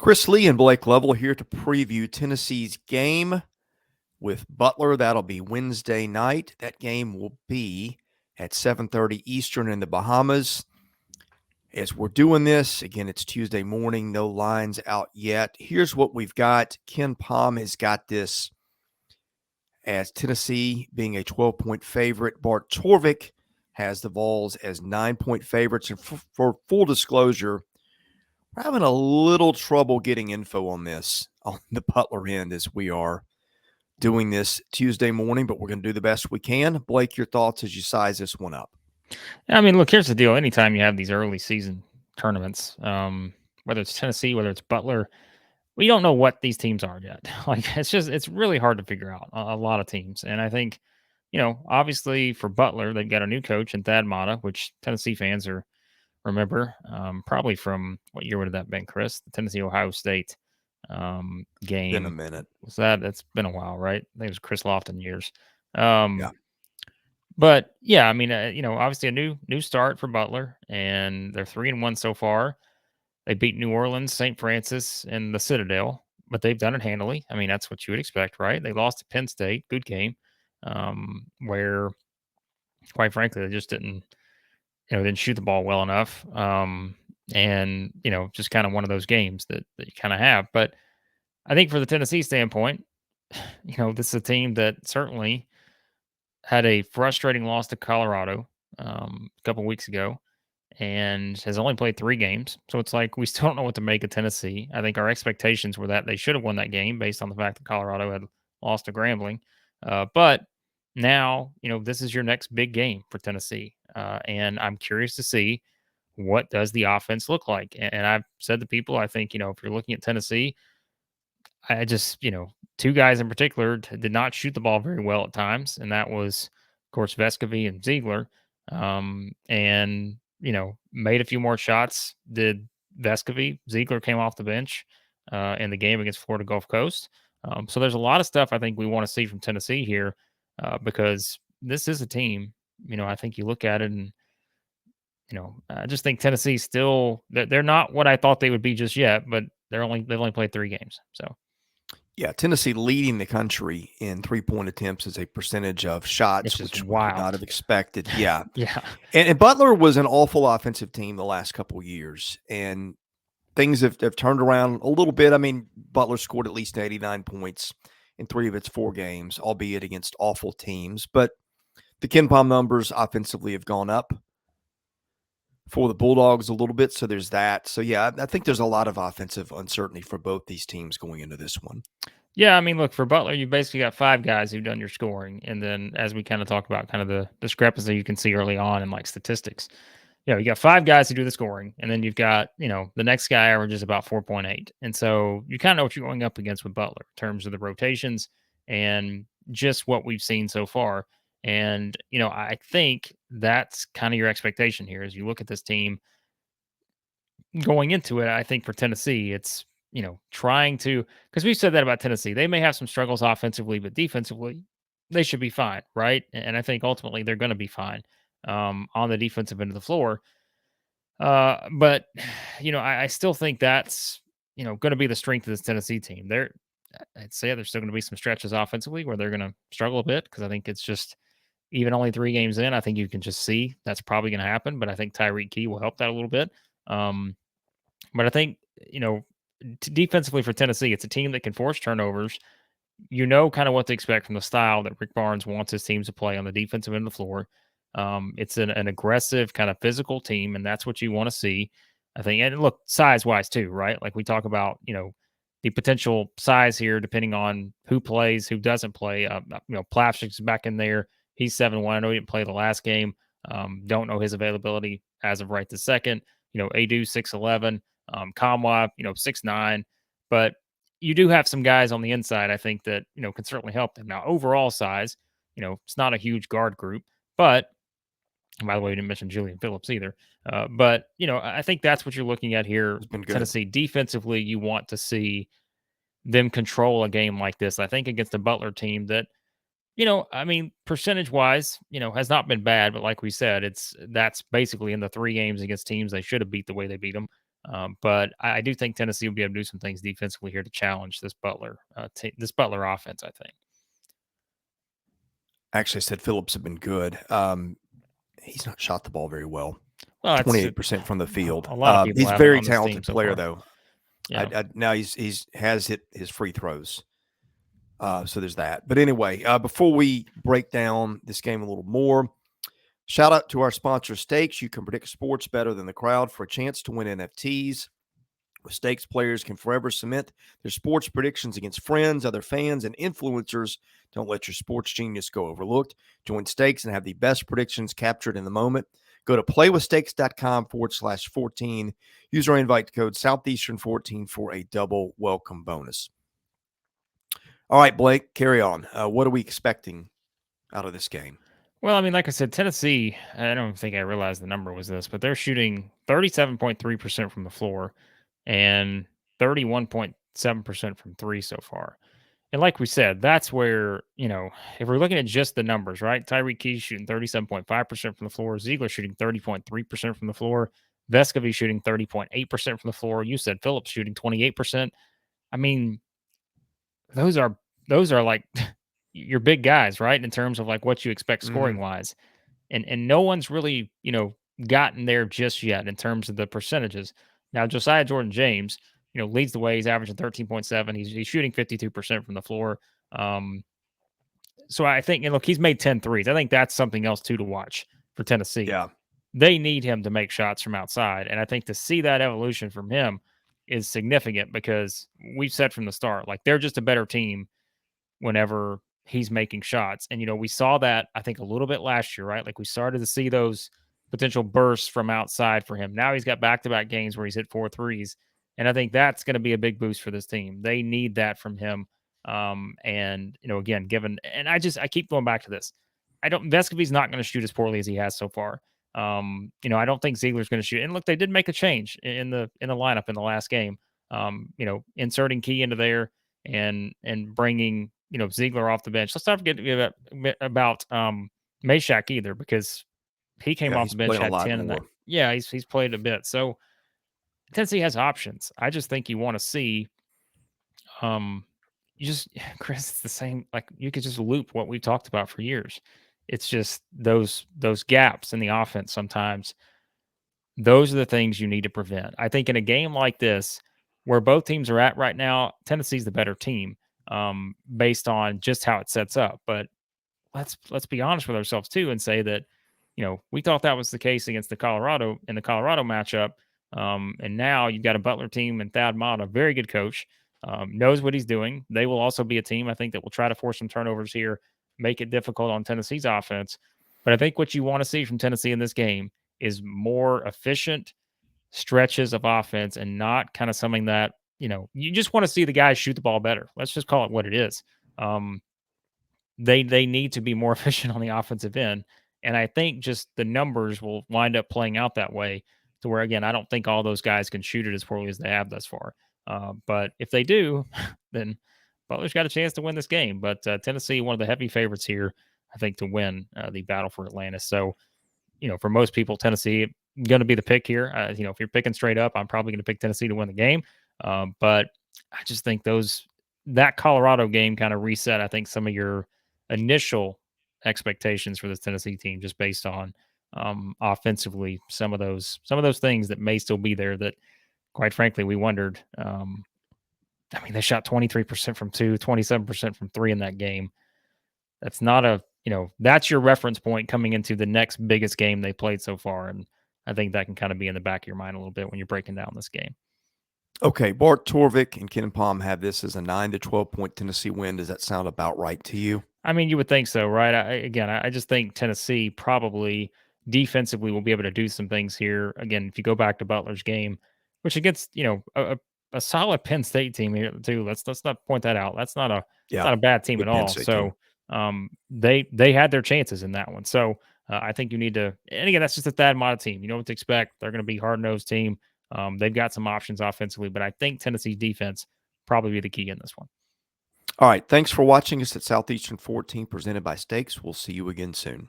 Chris Lee and Blake Lovell here to preview Tennessee's game with Butler. That'll be Wednesday night. That game will be at 7:30 Eastern in the Bahamas. As we're doing this, again, it's Tuesday morning, no lines out yet. Here's what we've got. Ken Palm has got this as Tennessee being a 12-point favorite. Bart Torvik has the Vols as 9-point favorites. And for full disclosure, we're having a little trouble getting info on this on the Butler end as we are doing this Tuesday morning, but we're going to do the best we can. Blake, your thoughts as you size this one up? I mean, look, here's the deal. Anytime you have these early season tournaments, whether it's Tennessee, whether it's Butler, we don't know what these teams are yet. Like, it's really hard to figure out a lot of teams. And I think, obviously for Butler, they've got a new coach in Thad Matta, which Tennessee fans remember, probably from what year would have that been, Chris? The Tennessee-Ohio State game. Been a minute. That's been a while, right? I think it was Chris Lofton years. Yeah. But yeah, I mean, obviously a new start for Butler, and they're 3-1 so far. They beat New Orleans, St. Francis, and the Citadel, but they've done it handily. I mean, that's what you would expect, right? They lost to Penn State, good game, where, quite frankly, they just didn't shoot the ball well enough, and just kind of one of those games that you kind of have. But I think for the Tennessee standpoint, this is a team that certainly had a frustrating loss to Colorado a couple weeks ago and has only played 3 games. So it's like we still don't know what to make of Tennessee. I think our expectations were that they should have won that game based on the fact that Colorado had lost to Grambling. But now, this is your next big game for Tennessee. And I'm curious to see what does the offense look like. And I've said to people, I think, if you're looking at Tennessee, I just, 2 guys in particular did not shoot the ball very well at times. And that was, of course, Vescovy and Ziegler. And, made a few more shots. Did Vescovy. Ziegler came off the bench in the game against Florida Gulf Coast. So there's a lot of stuff I think we want to see from Tennessee here because this is a team, I think you look at it and, I just think Tennessee still, they're not what I thought they would be just yet, but they've only played 3 games. So. Yeah, Tennessee leading the country in 3-point attempts as a percentage of shots, which we would not have expected. Yeah. Yeah. And Butler was an awful offensive team the last couple of years, and things have turned around a little bit. I mean, Butler scored at least 89 points in 3 of its 4 games, albeit against awful teams. But the Ken Palm numbers offensively have gone up for the Bulldogs a little bit, so there's that. So, yeah, I think there's a lot of offensive uncertainty for both these teams going into this one. Yeah, I mean, look, for Butler, you basically got 5 guys who've done your scoring. And then as we kind of talk about kind of the discrepancy you can see early on in like statistics, you got 5 guys who do the scoring. And then you've got, the next guy averages about 4.8. And so you kind of know what you're going up against with Butler in terms of the rotations and just what we've seen so far. And, I think that's kind of your expectation here as you look at this team going into it. I think for Tennessee, it's, trying to, because we've said that about Tennessee. They may have some struggles offensively, but defensively, they should be fine, right? And I think ultimately they're going to be fine on the defensive end of the floor. But, I still think that's, going to be the strength of this Tennessee team. I'd say there's still going to be some stretches offensively where they're going to struggle a bit because I think it's just, even only 3 games in, I think you can just see that's probably going to happen. But I think Tyreek Key will help that a little bit. But I think, defensively for Tennessee, it's a team that can force turnovers. Kind of what to expect from the style that Rick Barnes wants his teams to play on the defensive end of the floor. It's an aggressive, kind of physical team, and that's what you want to see, I think. And look, size-wise too, right? Like we talk about, the potential size here depending on who plays, who doesn't play. Plavsic's back in there. He's 7'1". I know he didn't play the last game. Don't know his availability as of right this second. Adu 6'11", Kamwa, 6'9", but you do have some guys on the inside, I think that, can certainly help them. Now, overall size, it's not a huge guard group, but by the way, we didn't mention Julian Phillips either. But, I think that's what you're looking at here. Tennessee defensively, you want to see them control a game like this. I think against a Butler team that, percentage-wise, has not been bad, but like we said, that's basically in the 3 games against teams they should have beat the way they beat them. But I do think Tennessee will be able to do some things defensively here to challenge this Butler offense. I think. Actually, I said Phillips have been good. He's not shot the ball very well. Well, that's 28% from the field. a lot of people He's a have it very on this team talented so player, far. though. Yeah. Now he's has hit his free throws. So there's that. But anyway, before we break down this game a little more, shout out to our sponsor, Stakes. You can predict sports better than the crowd for a chance to win NFTs. With Stakes, players can forever cement their sports predictions against friends, other fans, and influencers. Don't let your sports genius go overlooked. Join Stakes and have the best predictions captured in the moment. Go to playwithstakes.com/14. Use our invite code Southeastern14 for a double welcome bonus. All right, Blake, carry on. What are we expecting out of this game? Well, I mean, like I said, Tennessee, I don't think I realized the number was this, but they're shooting 37.3% from the floor and 31.7% from three so far. And like we said, that's where, if we're looking at just the numbers, right? Tyreek Key's shooting 37.5% from the floor. Ziegler shooting 30.3% from the floor. Vescovy shooting 30.8% from the floor. You said Phillips shooting 28%. I mean, those are like your big guys, right? In terms of like what you expect scoring wise. And no one's really, gotten there just yet in terms of the percentages. Now, Josiah Jordan James, leads the way. He's averaging 13.7. He's shooting 52% from the floor. So I think, and look, he's made 10 threes. I think that's something else too to watch for Tennessee. Yeah. They need him to make shots from outside. And I think to see that evolution from him is significant because we've said from the start, like they're just a better team whenever he's making shots. And, we saw that, I think, a little bit last year, right? Like we started to see those potential bursts from outside for him. Now he's got back-to-back games where he's hit 4 threes. And I think that's going to be a big boost for this team. They need that from him. And, again, I keep going back to this. Vescovy's not going to shoot as poorly as he has so far. I don't think Ziegler's going to shoot. And look, they did make a change in the lineup in the last game. Inserting Key into there and bringing Ziegler off the bench. Let's not forget about Meshack either, because he came off the bench, had 10 in that. Yeah, he's played a bit. So Tennessee has options. I just think you want to see Chris, it's the same. Like you could just loop what we talked about for years. It's just those gaps in the offense sometimes. Those are the things you need to prevent. I think in a game like this, where both teams are at right now, Tennessee's the better team based on just how it sets up. But let's be honest with ourselves too and say that, we thought that was the case against the Colorado matchup. And now you've got a Butler team and Thad Matta, very good coach, knows what he's doing. They will also be a team, I think, that will try to force some turnovers here, make it difficult on Tennessee's offense. But I think what you want to see from Tennessee in this game is more efficient stretches of offense and not kind of something that, you just want to see the guys shoot the ball better. Let's just call it what it is. They need to be more efficient on the offensive end. And I think just the numbers will wind up playing out that way to where, again, I don't think all those guys can shoot it as poorly as they have thus far. But if they do, then Butler's got a chance to win this game. But Tennessee, one of the heavy favorites here, I think, to win the battle for Atlantis. So, for most people, Tennessee going to be the pick here. If you're picking straight up, I'm probably going to pick Tennessee to win the game. But I just think that Colorado game kind of reset, I think, some of your initial expectations for this Tennessee team, just based on offensively some of those things that may still be there that, quite frankly, we wondered. They shot 23% from 2, 27% from 3 in that game. That's not that's your reference point coming into the next biggest game they played so far. And I think that can kind of be in the back of your mind a little bit when you're breaking down this game. Okay, Bart Torvik and Ken Palm have this as a 9 to 12 point Tennessee win. Does that sound about right to you? I mean, you would think so, right? I just think Tennessee probably defensively will be able to do some things here. Again, if you go back to Butler's game, which against a solid Penn State team here too. Let's not point that out. That's not a bad team at all. So they had their chances in that one. So I think you need to. And again, that's just a Thad Matta team. You know what to expect. They're going to be hard-nosed team. They've got some options offensively, but I think Tennessee's defense probably be the key in this one. All right. Thanks for watching us at Southeastern 14, presented by Stakes. We'll see you again soon.